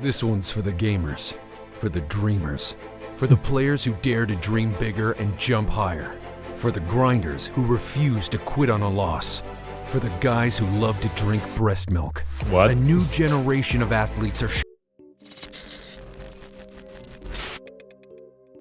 This one's for the gamers, for the dreamers, for the players who dare to dream bigger and jump higher, for the grinders who refuse to quit on a loss, for the guys who love to drink breast milk. What? A new generation of athletes are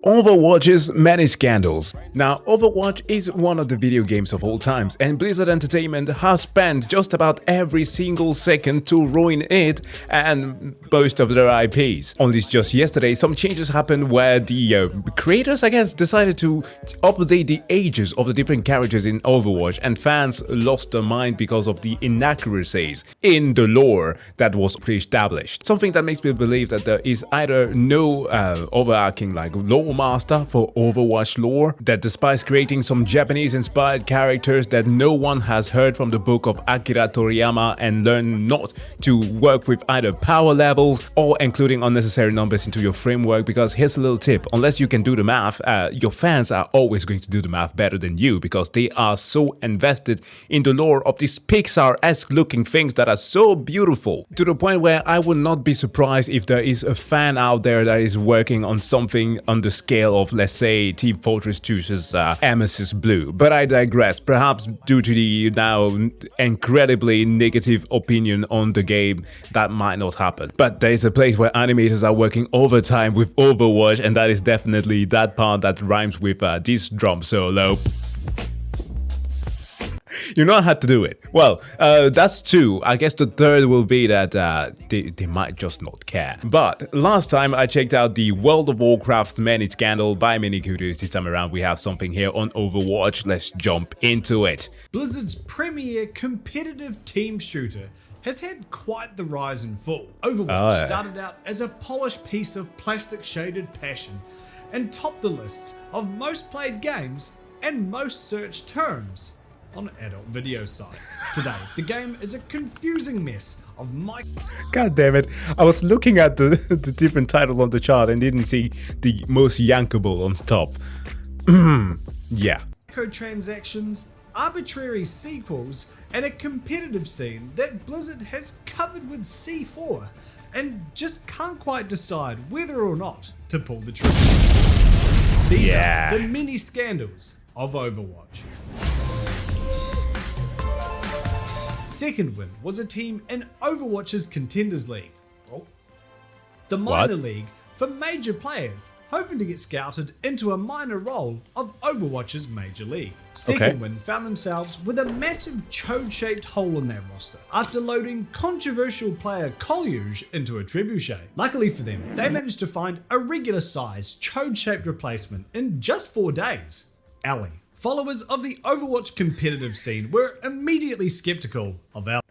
Overwatch's many scandals. Now, Overwatch is one of the video games of all times, and Blizzard Entertainment has spent just about every single second to ruin it and most of their IPs. Only just yesterday, some changes happened where the creators, I guess, decided to update the ages of the different characters in Overwatch, and fans lost their mind because of the inaccuracies in the lore that was pre-established. Something that makes me believe that there is either no overarching lore master for Overwatch lore, that despite creating some Japanese-inspired characters that no one has heard from the book of Akira Toriyama and learned not to work with either power levels or including unnecessary numbers into your framework, because here's a little tip: unless you can do the math, your fans are always going to do the math better than you, because they are so invested in the lore of these Pixar-esque looking things that are so beautiful, to the point where I would not be surprised if there is a fan out there that is working on something on the scale of, let's say, Team Fortress chooses Amethyst Blue. But I digress, perhaps due to the now incredibly negative opinion on the game, that might not happen. But there is a place where animators are working overtime with Overwatch, and that is definitely that part that rhymes with this drum solo. You know how to do it. Well, that's two. I guess the third will be that they might just not care. But last time I checked out the World of Warcraft's Many Scandal by ManyKudos. This time around we have something here on Overwatch. Let's jump into it. Blizzard's premier competitive team shooter has had quite the rise and fall. Overwatch started out as a polished piece of plastic shaded passion and topped the lists of most played games and most searched terms on adult video sites. Today, the game is a confusing mess of God damn it. I was looking at the different title on the chart and didn't see the most yankable on top. Yeah. Microtransactions, arbitrary sequels, and a competitive scene that Blizzard has covered with C4 and just can't quite decide whether or not to pull the trigger. These are the many scandals of Overwatch. Second win was a team in Overwatch's Contenders League. The minor league for major players hoping to get scouted into a minor role of Overwatch's major league. Second win found themselves with a massive chode-shaped hole in their roster after loading controversial player Kolyuj into a trebuchet. Luckily for them, they managed to find a regular size chode-shaped replacement in just 4 days. Ali. Followers of the Overwatch competitive scene were immediately skeptical of Ali.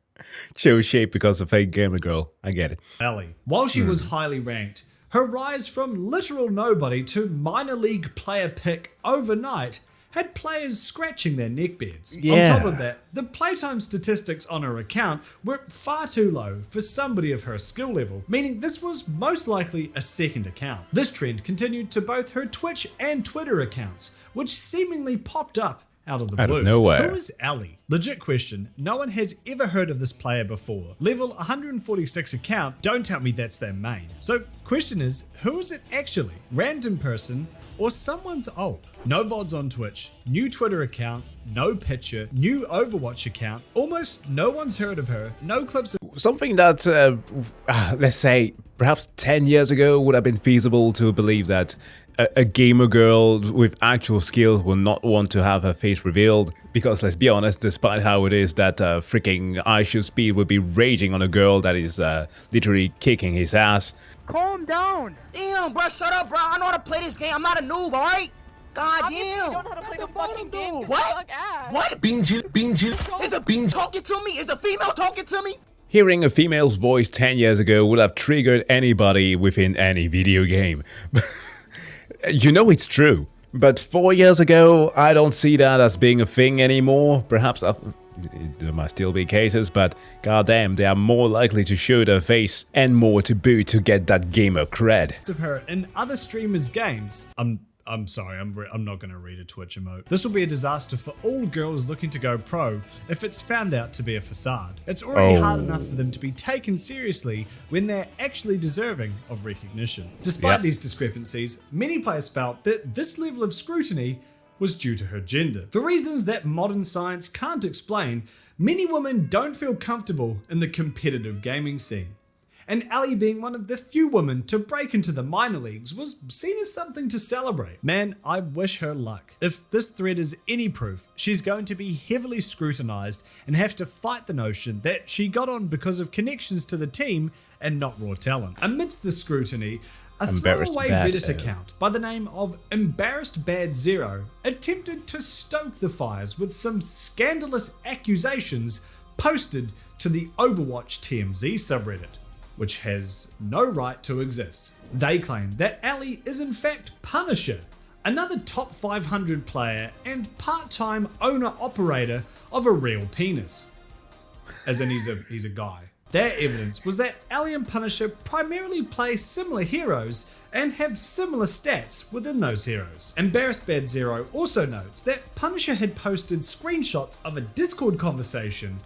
Chill shape because of fake gamer girl. I get it. Ali. While she was highly ranked, her rise from literal nobody to minor league player pick overnight had players scratching their neckbeards. On top of that, the playtime statistics on her account were far too low for somebody of her skill level, meaning this was most likely a second account. This trend continued to both her Twitch and Twitter accounts, which seemingly popped up out of the blue. Out of nowhere. Who is Ali? Legit question, no one has ever heard of this player before. Level 146 account, don't tell me that's their main. So question is, who is it actually? Random person or someone's old? No VODs on Twitch, new Twitter account, no picture, new Overwatch account, almost no one's heard of her, no clips of something that, let's say, perhaps 10 years ago would have been feasible to believe that a gamer girl with actual skill will not want to have her face revealed, because let's be honest, despite how it is that freaking IShowSpeed speed would be raging on a girl that is literally kicking his ass. Calm down. Damn, bro, shut up, bro. I know how to play this game. I'm not a noob, all right? God Obviously damn. you don't know how to play the fucking game. What? What? Beanju? Is a bean talking to me? Is a female talking to me? Hearing a female's voice 10 years ago would have triggered anybody within any video game. You know it's true. But 4 years ago, I don't see that as being a thing anymore. Perhaps there might still be cases, but goddamn, they are more likely to show their face and more to boot to get that gamer cred. Of her in other streamers' games. I'm I'm sorry, I'm not going to read a Twitch emote. This will be a disaster for all girls looking to go pro if it's found out to be a facade. It's already hard enough for them to be taken seriously when they're actually deserving of recognition. Despite these discrepancies, many players felt that this level of scrutiny was due to her gender. For reasons that modern science can't explain, many women don't feel comfortable in the competitive gaming scene. And Ali being one of the few women to break into the minor leagues was seen as something to celebrate. Man, I wish her luck. If this thread is any proof, she's going to be heavily scrutinized and have to fight the notion that she got on because of connections to the team and not raw talent. Amidst the scrutiny, a throwaway Reddit account by the name of Embarrassed Bad Zero attempted to stoke the fires with some scandalous accusations posted to the Overwatch TMZ subreddit, which has no right to exist. They claim that Ali is in fact Punisher, another top 500 player and part-time owner-operator of a real penis. As in he's a guy. Their evidence was that Ali and Punisher primarily play similar heroes and have similar stats within those heroes. Embarrassed Bad Zero also notes that Punisher had posted screenshots of a Discord conversation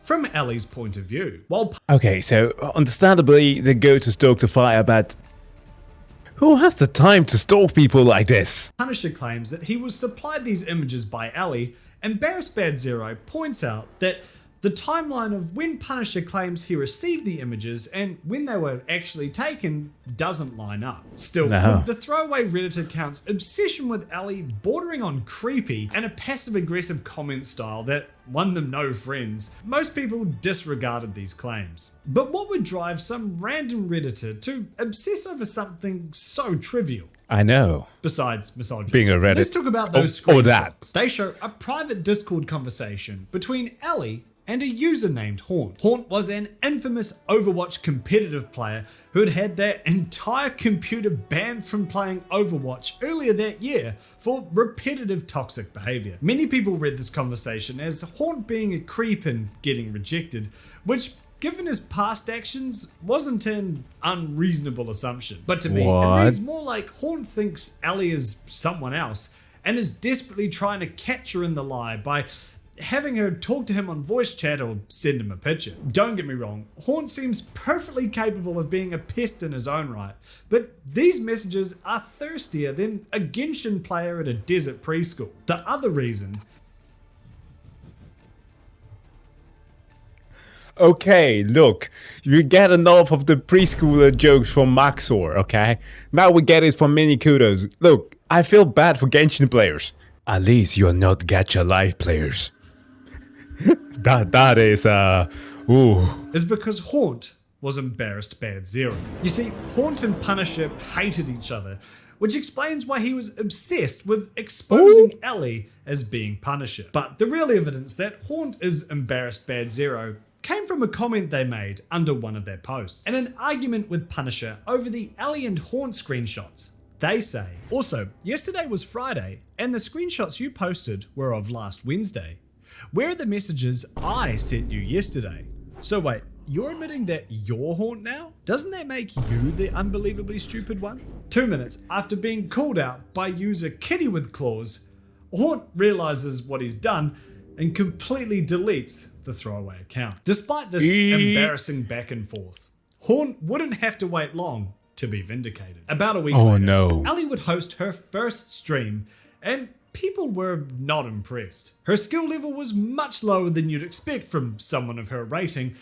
from Ali's point of view. Okay, so understandably they go to stoke the fire, but who has the time to stalk people like this? Punisher claims that he was supplied these images by Ali. Embarrassed Bad Zero points out that the timeline of when Punisher claims he received the images and when they were actually taken doesn't line up. Still, with the throwaway Reddit account's obsession with Ali bordering on creepy and a passive-aggressive comment style that won them no friends, most people disregarded these claims. But what would drive some random Redditor to obsess over something so trivial? I know. Besides misogyny. Being a Reddit. Let's talk about those or screenshots. that. They show a private Discord conversation between Ali and a user named Haunt. Haunt was an infamous Overwatch competitive player who had had their entire computer banned from playing Overwatch earlier that year for repetitive toxic behavior. Many people read this conversation as Haunt being a creep and getting rejected, which, given his past actions, wasn't an unreasonable assumption. But to me, it reads more like Haunt thinks Ali is someone else and is desperately trying to catch her in the lie by having her talk to him on voice chat or send him a picture. Don't get me wrong, Haunt seems perfectly capable of being a pest in his own right, but these messages are thirstier than a Genshin player at a desert preschool. The other reason... Okay, look, you get enough of the preschooler jokes from Maxor, okay? Now we get it from ManyKudos. Look, I feel bad for Genshin players. At least you are not Gacha Live players. that is, is because Haunt was Embarrassed Bad Zero. You see, Haunt and Punisher hated each other, which explains why he was obsessed with exposing Ali as being Punisher. But the real evidence that Haunt is Embarrassed Bad Zero came from a comment they made under one of their posts, and an argument with Punisher over the Ali and Haunt screenshots. They say, also, yesterday was Friday, and the screenshots you posted were of last Wednesday. Where are the messages I sent you yesterday? So wait, you're admitting that you're Haunt now? Doesn't that make you the unbelievably stupid one? 2 minutes after being called out by user Kitty with Claws, Haunt realizes what he's done and completely deletes the throwaway account. Despite this embarrassing back and forth, Haunt wouldn't have to wait long to be vindicated. About a week later, Ali would host her first stream, and people were not impressed. Her skill level was much lower than you'd expect from someone of her rating,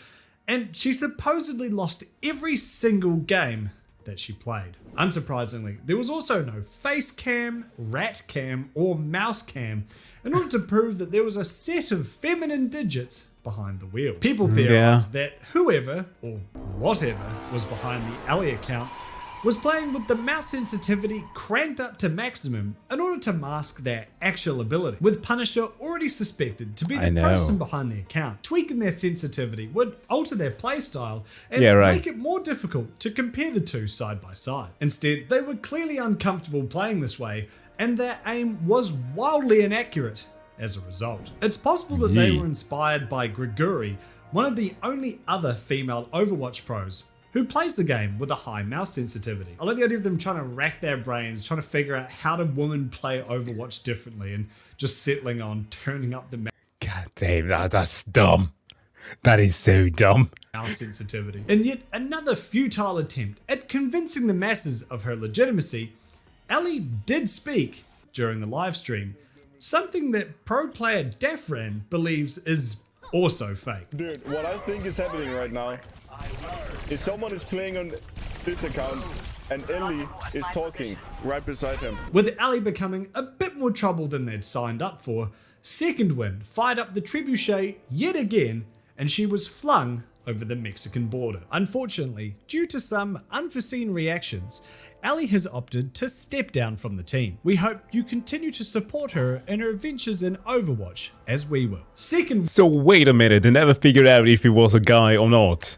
and she supposedly lost every single game that she played. Unsurprisingly, there was also no face cam, rat cam, or mouse cam in order to prove that there was a set of feminine digits behind the wheel. People theorized that whoever, or whatever, was behind the Ali account was playing with the mouse sensitivity cranked up to maximum in order to mask their actual ability, with Punisher already suspected to be the person behind the account. Tweaking their sensitivity would alter their playstyle and make it more difficult to compare the two side by side. Instead, they were clearly uncomfortable playing this way, and their aim was wildly inaccurate as a result. It's possible that they were inspired by Grigori, one of the only other female Overwatch pros, who plays the game with a high mouse sensitivity. I like the idea of them trying to rack their brains, trying to figure out how do women play Overwatch differently and just settling on turning up the God damn, that's dumb. That is so dumb. mouse sensitivity. In yet another futile attempt at convincing the masses of her legitimacy, Ellie did speak during the live stream, something that pro player Dafran believes is also fake. Dude, what I think is happening right now is someone is playing on this account and Ellie is talking right beside him. With Ellie becoming a bit more trouble than they'd signed up for, Second Wind fired up the trebuchet yet again and she was flung over the Mexican border. Unfortunately, due to some unforeseen reactions, Ellie has opted to step down from the team. We hope you continue to support her in her adventures in Overwatch, as we will. So wait a minute, they never figured out if he was a guy or not.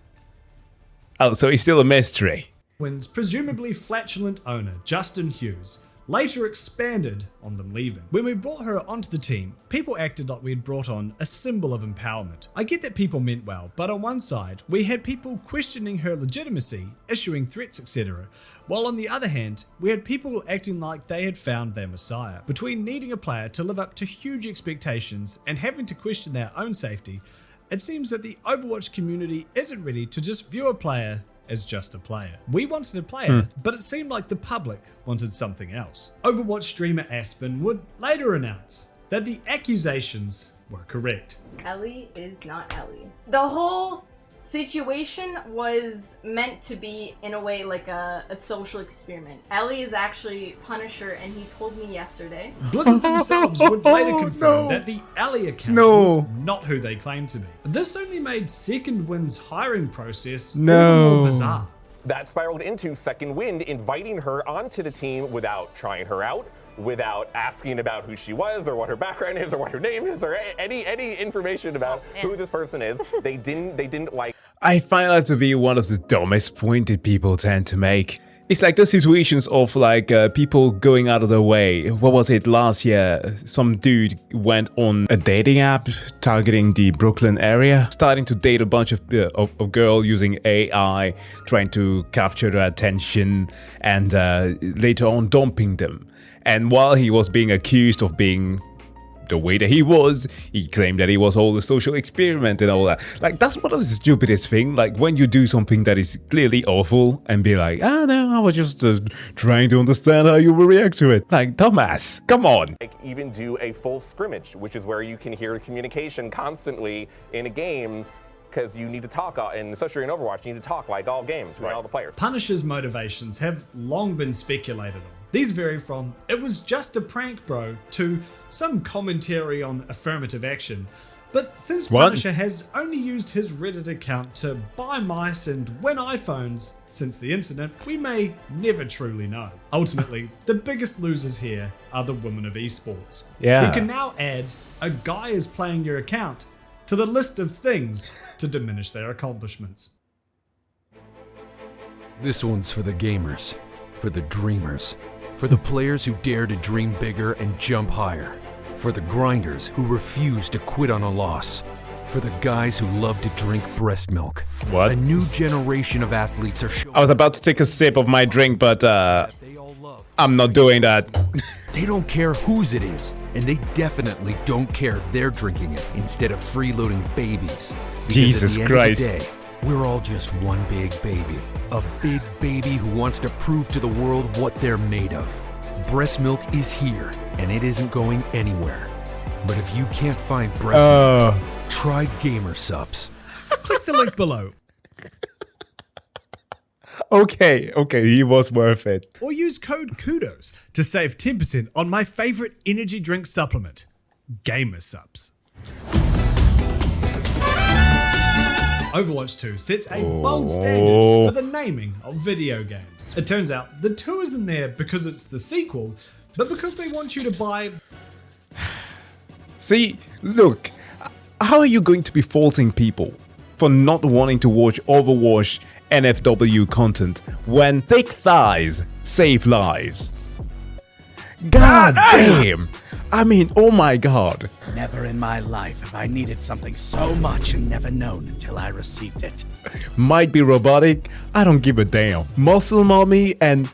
Oh, so he's still a mystery. Wind's presumably flatulent owner, Justin Hughes, later expanded on them leaving. When we brought her onto the team, people acted like we had brought on a symbol of empowerment. I get that people meant well, but on one side, we had people questioning her legitimacy, issuing threats, etc., while on the other hand, we had people acting like they had found their messiah. Between needing a player to live up to huge expectations and having to question their own safety, it seems that the Overwatch community isn't ready to just view a player as just a player. We wanted a player, but it seemed like the public wanted something else. Overwatch streamer Aspen would later announce that the accusations were correct. Ellie is not Ellie. The whole situation was meant to be, in a way, like a social experiment. Ellie is actually Punisher, and he told me yesterday. Blizzard themselves would later confirm that the Ellie account was not who they claimed to be. This only made Second Wind's hiring process more bizarre. That spiraled into Second Wind inviting her onto the team without trying her out, without asking about who she was or what her background is or what her name is or any information about who this person is. They didn't like. I find that to be one of the dumbest points that people tend to make. It's like the situations of like people going out of their way. What was it last year? Some dude went on a dating app targeting the Brooklyn area, starting to date a bunch of girls using AI, trying to capture their attention, and later on dumping them. And while he was being accused of being the way that he was, he claimed that he was all a social experiment and all that. Like, that's one of the stupidest things. Like, when you do something that is clearly awful and be like, ah, no, I was just trying to understand how you will react to it. Like, dumbass, come on. Like, even do a full scrimmage, which is where you can hear communication constantly in a game, because you need to talk, and especially in Overwatch, you need to talk like all games between all the players. Punisher's motivations have long been speculated on. These vary from, it was just a prank bro, to some commentary on affirmative action. But since Punisher has only used his Reddit account to buy mice and win iPhones since the incident, we may never truly know. Ultimately, the biggest losers here are the women of esports. Yeah. You can now add, a guy is playing your account to the list of things to diminish their accomplishments. This one's for the gamers, for the dreamers, for the players who dare to dream bigger and jump higher, for the grinders who refuse to quit on a loss, for the guys who love to drink breast milk. What? A new generation of athletes are showing. I was about to take a sip of my drink, but they all love. I'm not doing that. They don't care whose it is, and they definitely don't care they're drinking it instead of freeloading babies. Because Jesus at the Christ. End of the day, we're all just one big baby. A big baby who wants to prove to the world what they're made of. Breast milk is here, and it isn't going anywhere. But if you can't find breast milk, try Gamer Subs. Click the link below. Okay, he was worth it. Or use code KUDOS to save 10% on my favorite energy drink supplement, Gamer Subs. Overwatch 2 sets a bold standard for the naming of video games. It turns out the 2 isn't there because it's the sequel, but because they want you to buy... See, look, how are you going to be faulting people for not wanting to watch Overwatch NFW content when thick thighs save lives? God damn! I mean, oh my god. Never in my life have I needed something so much and never known until I received it. Might be robotic, I don't give a damn. Muscle mommy and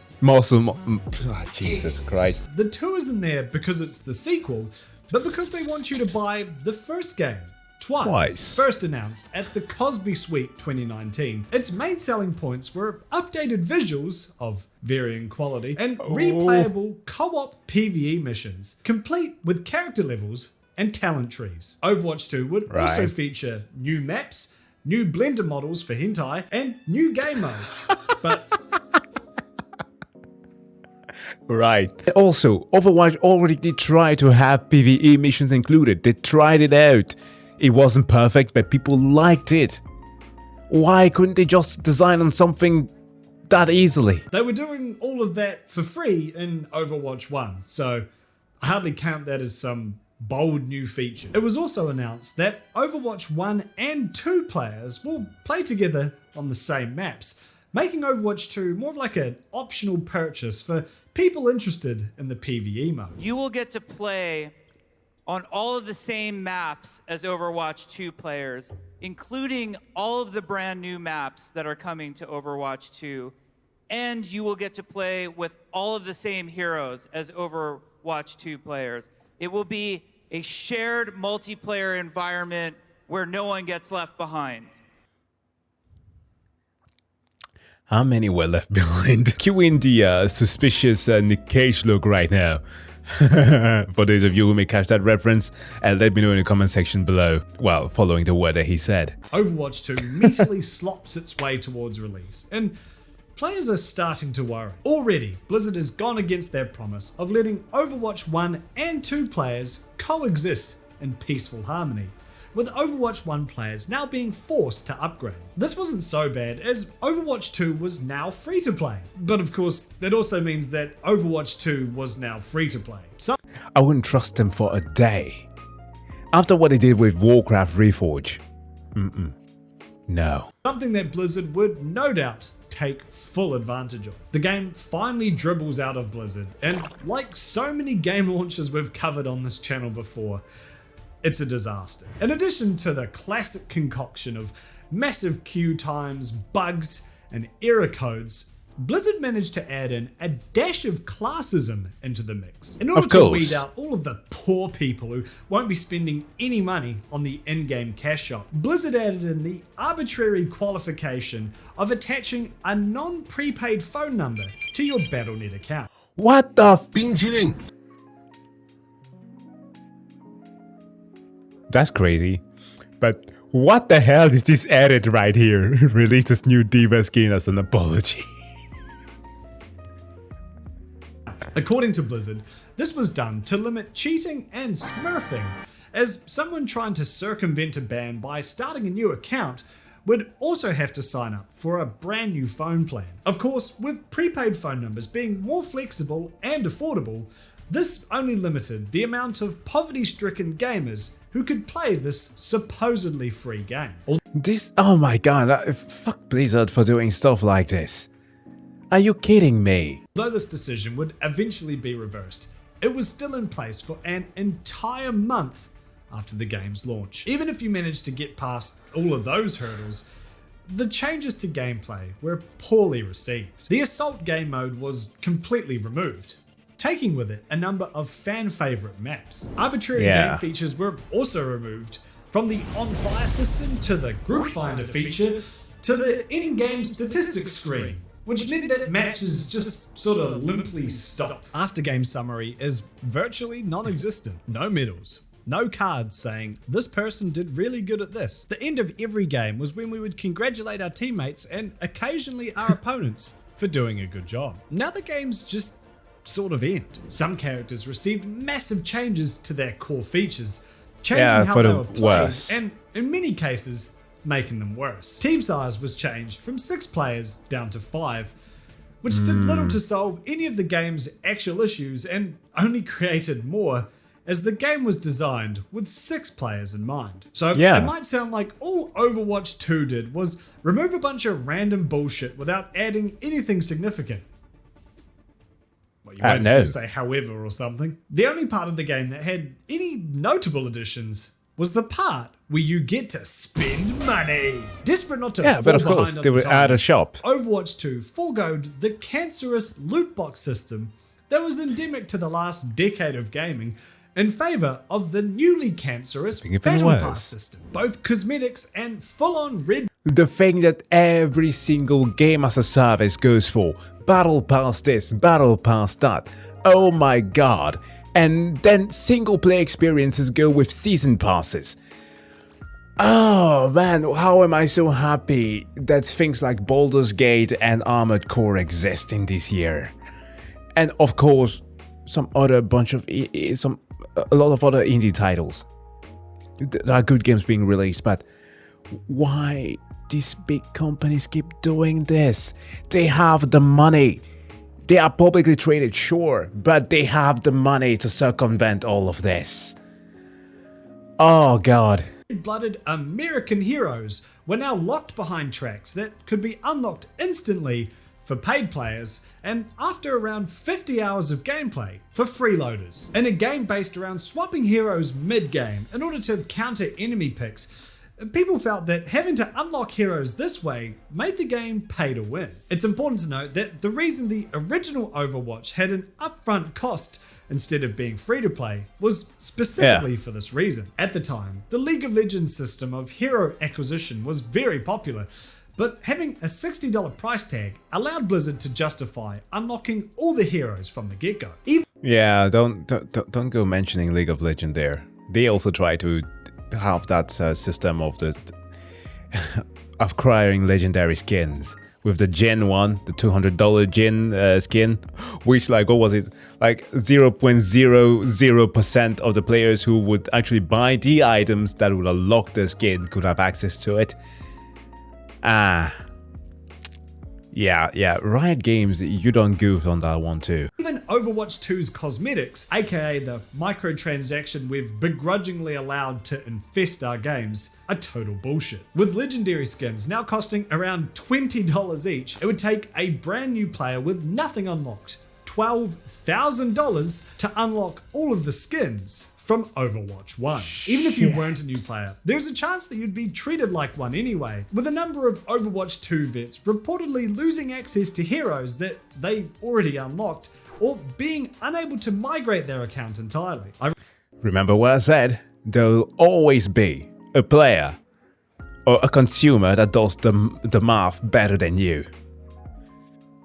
Jesus Christ. The 2 isn't there because it's the sequel, but because they want you to buy the first game. Twice. First announced at the Cosby Suite 2019. Its main selling points were updated visuals of varying quality and replayable co-op PvE missions, complete with character levels and talent trees. Overwatch 2 would also feature new maps, new blender models for hentai, and new game modes. But right. Also, Overwatch already did try to have PvE missions included. They tried it out. It wasn't perfect, but people liked it. Why couldn't they just design on something that easily? They were doing all of that for free in Overwatch 1, so I hardly count that as some bold new feature. It was also announced that Overwatch 1 and 2 players will play together on the same maps, making Overwatch 2 more of like an optional purchase for people interested in the PvE mode. You will get to play on all of the same maps as Overwatch 2 players, including all of the brand new maps that are coming to Overwatch 2, and you will get to play with all of the same heroes as Overwatch 2 players. It will be a shared multiplayer environment where no one gets left behind. How many were left behind? Cue in the suspicious Nick Cage look right now. For those of you who may catch that reference, let me know in the comment section below. Well, following the word that he said. Overwatch 2 immediately slops its way towards release, and players are starting to worry. Already, Blizzard has gone against their promise of letting Overwatch 1 and 2 players coexist in peaceful harmony, with Overwatch 1 players now being forced to upgrade. This wasn't so bad, as Overwatch 2 was now free to play. But of course, that also means that Overwatch 2 was now free to play. So I wouldn't trust them for a day. After what they did with Warcraft Reforged. No. something that Blizzard would no doubt take full advantage of. The game finally dribbles out of Blizzard, and like so many game launches we've covered on this channel before, it's a disaster. In addition to the classic concoction of massive queue times, bugs, and error codes, Blizzard managed to add in a dash of classism into the mix in order to weed out all of the poor people who won't be spending any money on the in-game cash shop. Blizzard added in the arbitrary qualification of attaching a non-prepaid phone number to your Battle.net account. What the Pinchiling. That's crazy. But what the hell is this added right here? Release this new Diva skin as an apology. According to Blizzard, this was done to limit cheating and smurfing, as someone trying to circumvent a ban by starting a new account would also have to sign up for a brand new phone plan. Of course, with prepaid phone numbers being more flexible and affordable, this only limited the amount of poverty-stricken gamers who could play this supposedly free game. Oh my god, fuck Blizzard for doing stuff like this. Are you kidding me? Though this decision would eventually be reversed, it was still in place for an entire month after the game's launch. Even if you managed to get past all of those hurdles, the changes to gameplay were poorly received. The Assault game mode was completely removed, taking with it a number of fan-favorite maps. Arbitrary game features were also removed, from the on-fire system to the group finder feature to the in-game statistics screen, which meant that matches just sort of limply stop. After-game summary is virtually non-existent. No medals, no cards saying, this person did really good at this. The end of every game was when we would congratulate our teammates and occasionally our opponents for doing a good job. Now the game's just sort of end. Some characters received massive changes to their core features, changing how they were played, and in many cases, making them worse. Team size was changed from 6 players down to 5, which did little to solve any of the game's actual issues and only created more, as the game was designed with 6 players in mind. So it might sound like all Overwatch 2 did was remove a bunch of random bullshit without adding anything significant. Well, you won't no. say however or something. The only part of the game that had any notable additions was the part where you get to spend money. Desperate not to fall but of behind course, on they the would add a times, shop. Overwatch 2 foregoed the cancerous loot box system that was endemic to the last decade of gaming in favor of the newly cancerous Battle Pass system. Both cosmetics and full-on red. The thing that every single game as a service goes for. Battle Pass this, Battle Pass that. Oh my god. And then single player experiences go with season passes. Oh man, how am I so happy that things like Baldur's Gate and Armored Core exist in this year. And of course, a lot of other indie titles. There are good games being released, but why these big companies keep doing this? They have the money. They are publicly traded, sure, but they have the money to circumvent all of this. Oh god. Blooded American heroes were now locked behind tracks that could be unlocked instantly for paid players and after around 50 hours of gameplay for freeloaders. In a game based around swapping heroes mid-game in order to counter enemy picks, people felt that having to unlock heroes this way made the game pay to win. It's important to note that the reason the original Overwatch had an upfront cost instead of being free to play was specifically for this reason. At the time, the League of Legends system of hero acquisition was very popular, but having a $60 price tag allowed Blizzard to justify unlocking all the heroes from the get-go. Yeah, don't go mentioning League of Legends there. They also try to have that system of acquiring legendary skins with the Jin one, the $200 Jin skin, which like what was it, like 0.00% of the players who would actually buy the items that would unlock the skin could have access to it. Yeah, Riot Games, you don't goof on that one too. Even Overwatch 2's cosmetics, aka the microtransaction we've begrudgingly allowed to infest our games, are total bullshit. With legendary skins now costing around $20 each, it would take a brand new player with nothing unlocked $12,000 to unlock all of the skins from Overwatch 1. Even if you weren't a new player, there's a chance that you'd be treated like one anyway, with a number of Overwatch 2 vets reportedly losing access to heroes that they already unlocked, or being unable to migrate their account entirely. Remember what I said? There'll always be a player or a consumer that does the math better than you.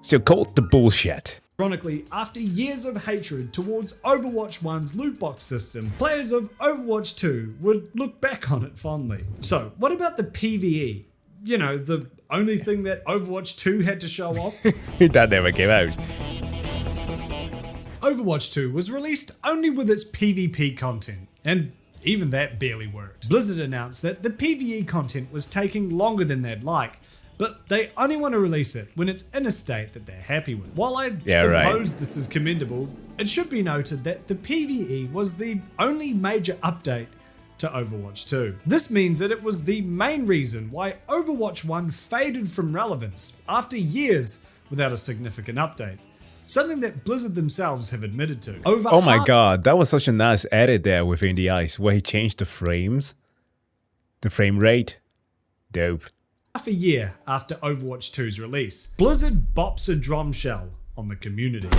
So call the bullshit. Ironically, after years of hatred towards Overwatch 1's loot box system, players of Overwatch 2 would look back on it fondly. So, what about the PvE? You know, the only thing that Overwatch 2 had to show off? That never came out. Overwatch 2 was released only with its PvP content, and even that barely worked. Blizzard announced that the PvE content was taking longer than they'd like, but they only want to release it when it's in a state that they're happy with. While I suppose this is commendable, it should be noted that the PvE was the only major update to Overwatch 2. This means that it was the main reason why Overwatch 1 faded from relevance after years without a significant update. Something that Blizzard themselves have admitted to. Oh my god, that was such a nice edit there within the ice where he changed the frames. The frame rate. Dope. Half a year after Overwatch 2's release, Blizzard bops a drum shell on the community.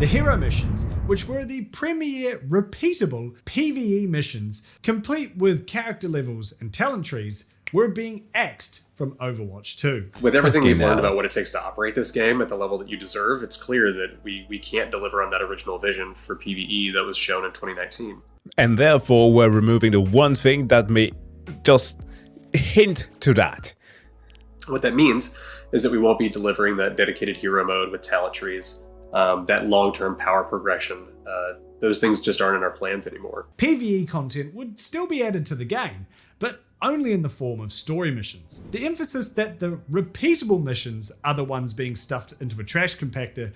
The hero missions, which were the premier repeatable PvE missions, complete with character levels and talent trees, were being axed from Overwatch 2. With everything we've learned about what it takes to operate this game at the level that you deserve, it's clear that we can't deliver on that original vision for PvE that was shown in 2019. And therefore, we're removing the one thing that may just hint to that. What that means is that we won't be delivering that dedicated hero mode with talent trees, that long-term power progression. Those things just aren't in our plans anymore. PvE content would still be added to the game, but only in the form of story missions. The emphasis that the repeatable missions are the ones being stuffed into a trash compactor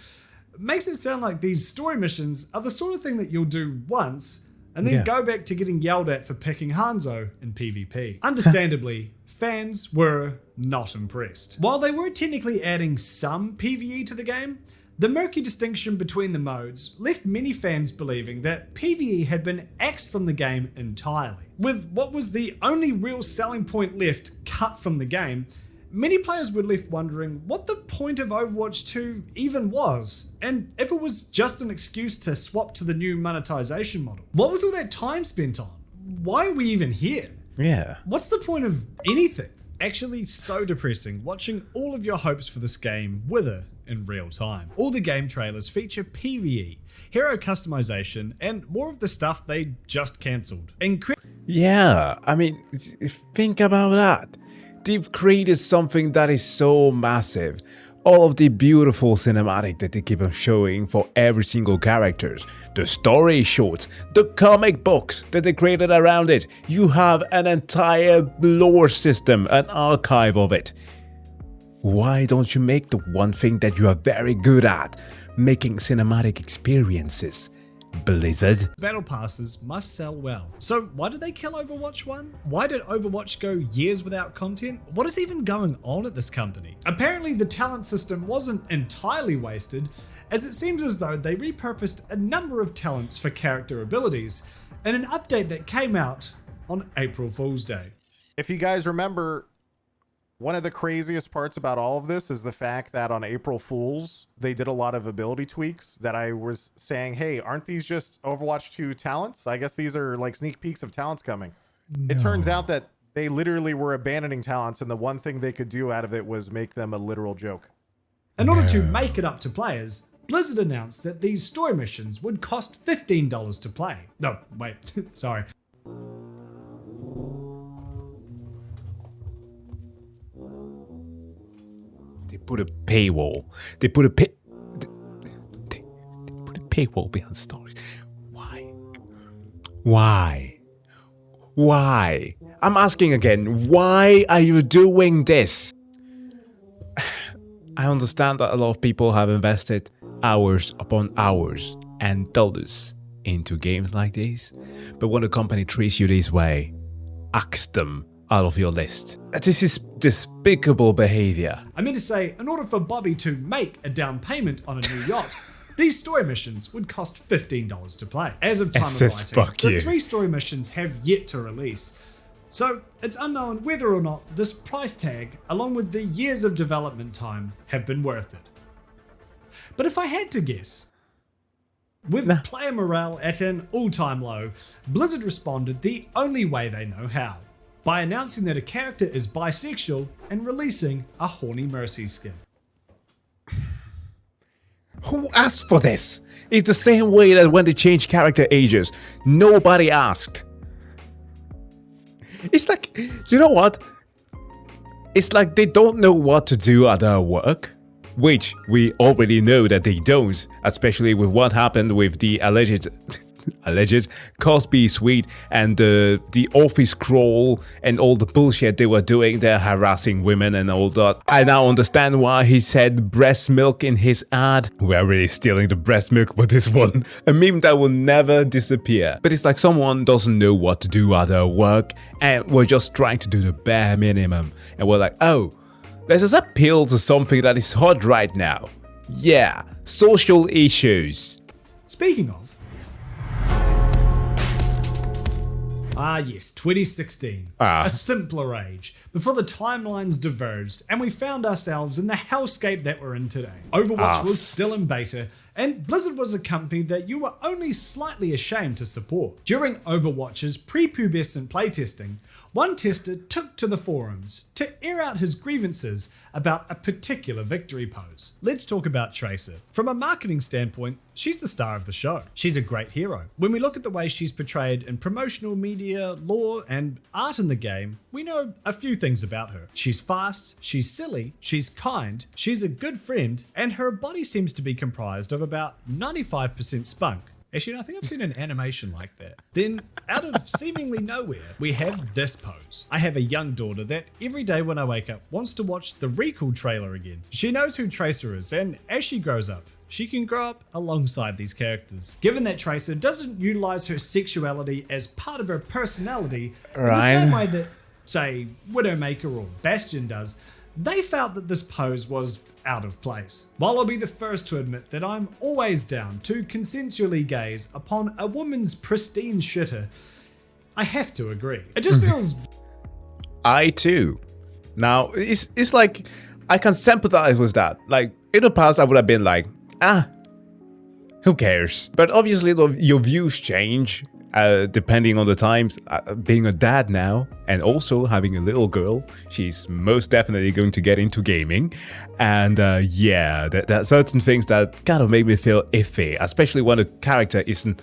makes it sound like these story missions are the sort of thing that you'll do once and then go back to getting yelled at for picking Hanzo in PvP. Understandably, fans were not impressed. While they were technically adding some PvE to the game, The murky distinction between the modes left many fans believing that PvE had been axed from the game entirely. With what was the only real selling point left cut from the game, many players were left wondering what the point of Overwatch 2 even was, and if it was just an excuse to swap to the new monetization model. What was all that time spent on? Why are we even here? Yeah. What's the point of anything? Actually, so depressing watching all of your hopes for this game wither in real time. All the game trailers feature PvE, hero customization, and more of the stuff they just cancelled. Yeah, I mean, think about that. They've created something that is so massive. All of the beautiful cinematic that they keep on showing for every single characters, the story shorts, the comic books that they created around it. You have an entire lore system, an archive of it. Why don't you make the one thing that you are very good at, making cinematic experiences? Blizzard. Battle passes must sell well. So why did they kill Overwatch 1? Why did Overwatch go years without content? What is even going on at this company? Apparently the talent system wasn't entirely wasted, as it seems as though they repurposed a number of talents for character abilities in an update that came out on April Fool's Day. If you guys remember, one of the craziest parts about all of this is the fact that on April Fools, they did a lot of ability tweaks that I was saying, hey, aren't these just Overwatch 2 talents? I guess these are like sneak peeks of talents coming. No. It turns out that they literally were abandoning talents, and the one thing they could do out of it was make them a literal joke. In order to make it up to players, Blizzard announced that these story missions would cost $15 to play. No, wait, sorry. They put a paywall. They put a paywall behind stories. Why? Why? Why? I'm asking again, why are you doing this? I understand that a lot of people have invested hours upon hours and dollars into games like this, but when a company treats you this way, axe them out of your list. This is despicable behavior. I meant to say, in order for Bobby to make a down payment on a new yacht, these story missions would cost $15 to play. As of time of writing, the 3 story missions have yet to release, so it's unknown whether or not this price tag, along with the years of development time, have been worth it. But if I had to guess, with player morale at an all-time low, Blizzard responded the only way they know how, by announcing that a character is bisexual and releasing a horny Mercy skin. Who asked for this? It's the same way that when they changed character ages, nobody asked. It's like, you know what? It's like they don't know what to do at their work, which we already know that they don't, especially with what happened with the alleged Cosby suite and the office crawl and all the bullshit they were doing. They're harassing women and all that. I now understand why he said breast milk in his ad. We're really stealing the breast milk for this one. A meme that will never disappear. But it's like someone doesn't know what to do at their work and we're just trying to do the bare minimum. And we're like, oh, let's just appeal to something that is hot right now. Yeah, social issues. Speaking of, yes, 2016. A simpler age, before the timelines diverged and we found ourselves in the hellscape that we're in today. Overwatch was still in beta, and Blizzard was a company that you were only slightly ashamed to support. During Overwatch's prepubescent playtesting, one tester took to the forums to air out his grievances about a particular victory pose. Let's talk about Tracer. From a marketing standpoint, she's the star of the show. She's a great hero. When we look at the way she's portrayed in promotional media, lore, and art in the game, we know a few things about her. She's fast, she's silly, she's kind, she's a good friend, and her body seems to be comprised of about 95% spunk. Actually, I think I've seen an animation like that. Then, out of seemingly nowhere, we have this pose. I have a young daughter that every day when I wake up wants to watch the Recall trailer again. She knows who Tracer is, and as she grows up, she can grow up alongside these characters. Given that Tracer doesn't utilize her sexuality as part of her personality in the same way that, say, Widowmaker or Bastion does, they felt that this pose was out of place. While I'll be the first to admit that I'm always down to consensually gaze upon a woman's pristine shitter, I have to agree. It just feels... I too. Now, it's like, I can sympathize with that. Like, in the past I would have been like, who cares? But obviously your views change depending on the times. Being a dad now and also having a little girl, she's most definitely going to get into gaming. And yeah, there are certain things that kind of make me feel iffy, especially when a character isn't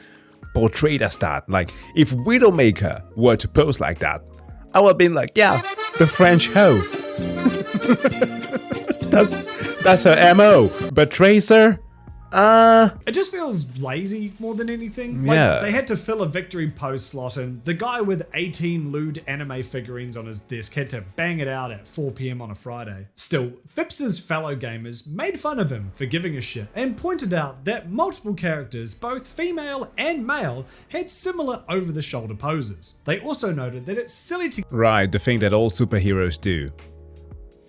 portrayed as that. Like, if Widowmaker were to pose like that, I would have been like, yeah, the French hoe. That's her MO. But Tracer? It just feels lazy more than anything. Like, they had to fill a victory pose slot and the guy with 18 lewd anime figurines on his desk had to bang it out at 4 PM on a Friday. Still, Phipps' fellow gamers made fun of him for giving a shit and pointed out that multiple characters, both female and male, had similar over-the-shoulder poses. They also noted that it's silly to Right, the thing that all superheroes do.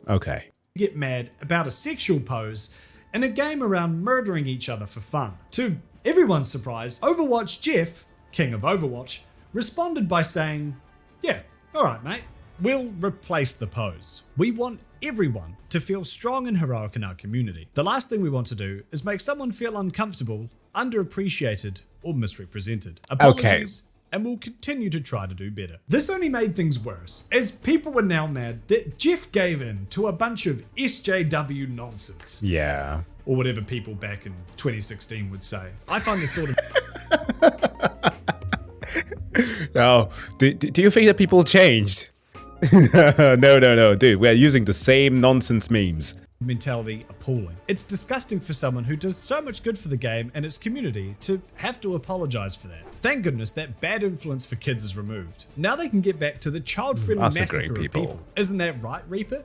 Okay. get mad about a sexual pose in a game around murdering each other for fun. To everyone's surprise, Overwatch Jeff, king of Overwatch, responded by saying, yeah, alright mate, we'll replace the pose. We want everyone to feel strong and heroic in our community. The last thing we want to do is make someone feel uncomfortable, underappreciated, or misrepresented. Apologies. And we'll continue to try to do better. This only made things worse, as people were now mad that Jeff gave in to a bunch of SJW nonsense. Yeah. Or whatever people back in 2016 would say. I find this sort of... Now, do you think that people changed? No, dude, we're using the same nonsense memes. mentality appalling. It's disgusting for someone who does so much good for the game and its community to have to apologize for that. Thank goodness that bad influence for kids is removed. Now they can get back to the child-friendly massacre of people. Isn't that right, Reaper?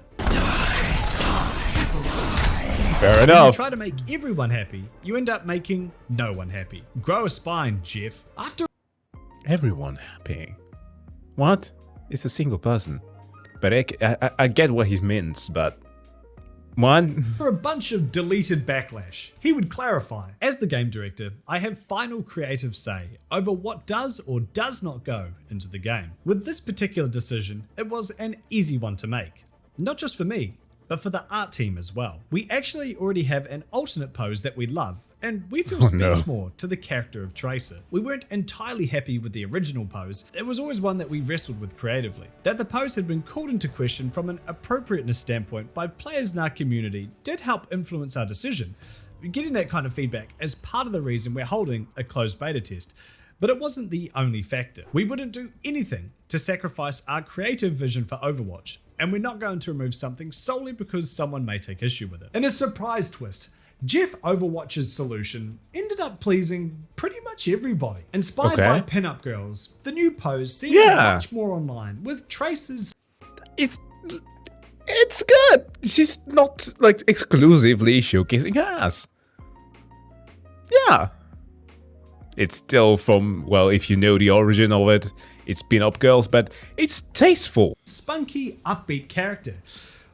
Fair enough. When you try to make everyone happy, you end up making no one happy. Grow a spine, Jeff. After everyone happy. What? It's a single person. But I get what he means, but... What? For a bunch of deleted backlash, he would clarify, as the game director, I have final creative say over what does or does not go into the game. With this particular decision, it was an easy one to make. Not just for me, but for the art team as well. We actually already have an alternate pose that we love, and we feel speaks more to the character of Tracer. We weren't entirely happy with the original pose. It was always one that we wrestled with creatively. That the pose had been called into question from an appropriateness standpoint by players in our community did help influence our decision. Getting that kind of feedback is part of the reason we're holding a closed beta test. But it wasn't the only factor. We wouldn't do anything to sacrifice our creative vision for Overwatch, and we're not going to remove something solely because someone may take issue with it. In a surprise twist, Jeff Overwatch's solution ended up pleasing pretty much everybody. Inspired by pinup girls, the new pose seemed much more online, with Tracer's... It's good! She's not, like, exclusively showcasing her ass. Yeah. It's still from, well, if you know the origin of it, it's pinup girls, but it's tasteful. Spunky, upbeat character,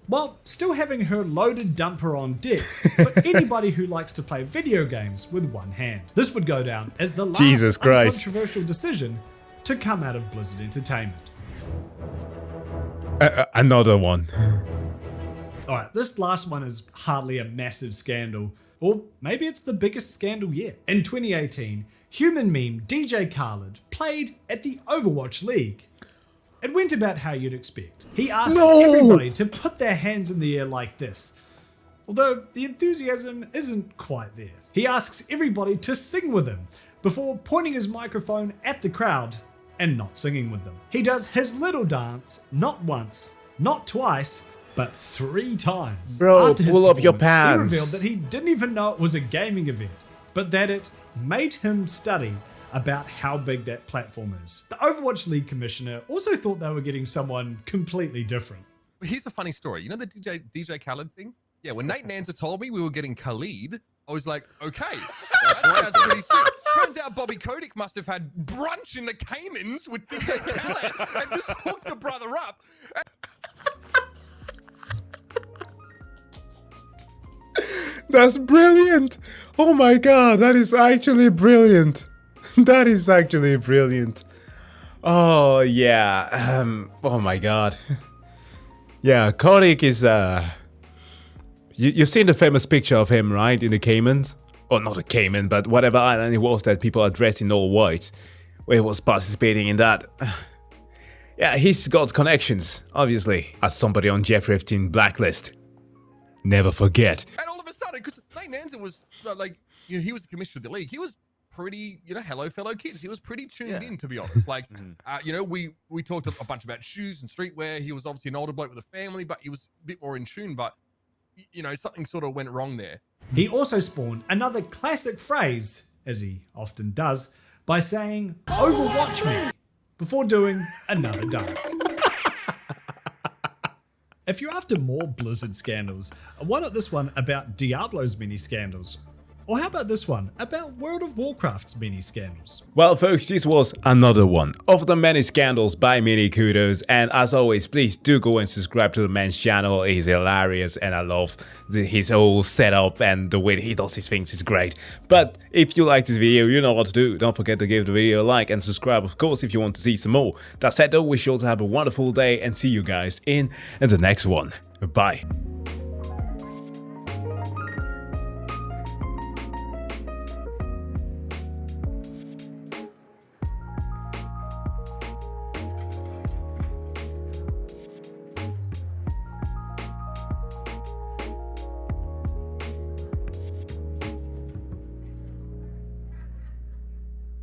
while still having her loaded dumper on deck for anybody who likes to play video games with one hand. This would go down as the last uncontroversial decision to come out of Blizzard Entertainment. Another one. Alright, this last one is hardly a massive scandal, or maybe it's the biggest scandal yet. In 2018, human meme DJ Khaled played at the Overwatch League. It went about how you'd expect. He asked everybody to put their hands in the air like this, although the enthusiasm isn't quite there. He asks everybody to sing with him before pointing his microphone at the crowd and not singing with them. He does his little dance not once, not twice, but 3 times. Bro, After his pull up your performance, pants. He revealed that he didn't even know it was a gaming event, but that it made him study about how big that platform is. The Overwatch League commissioner also thought they were getting someone completely different. Here's a funny story. You know the DJ Khaled thing? Yeah, when Nate Nanza told me we were getting Khalid, I was like, okay, that sounds pretty sick. Turns out Bobby Kotick must have had brunch in the Caymans with DJ Khaled and just hooked the brother up. That's brilliant. Oh my god, that is actually brilliant. That is actually brilliant. Oh yeah. Oh my god. Yeah, Kotick is you've seen the famous picture of him, right? In the Caymans? Or not the Cayman, but whatever island it was that people are dressed in all white. Where he was participating in that. Yeah, he's got connections, obviously, as somebody on Jeff Ripton blacklist. Never forget. And all of a sudden, because Nate Nanzer was like, you know, he was the commissioner of the league. He was pretty, you know, hello fellow kids. He was pretty tuned in, to be honest. Like, you know, we talked a bunch about shoes and streetwear. He was obviously an older bloke with a family, but he was a bit more in tune. But, you know, something sort of went wrong there. He also spawned another classic phrase, as he often does, by saying, "Overwatch me," before doing another dance. If you're after more Blizzard scandals, why not this one about Diablo's mini scandals? Or how about this one about World of Warcraft's mini scandals? Well folks, this was another one of the many scandals by ManyKudos, and as always, please do go and subscribe to the man's channel. He's hilarious and I love his whole setup, and the way he does his things is great. But if you like this video, you know what to do. Don't forget to give the video a like and subscribe, of course, if you want to see some more. That said though, wish you all to have a wonderful day and see you guys in the next one. Bye.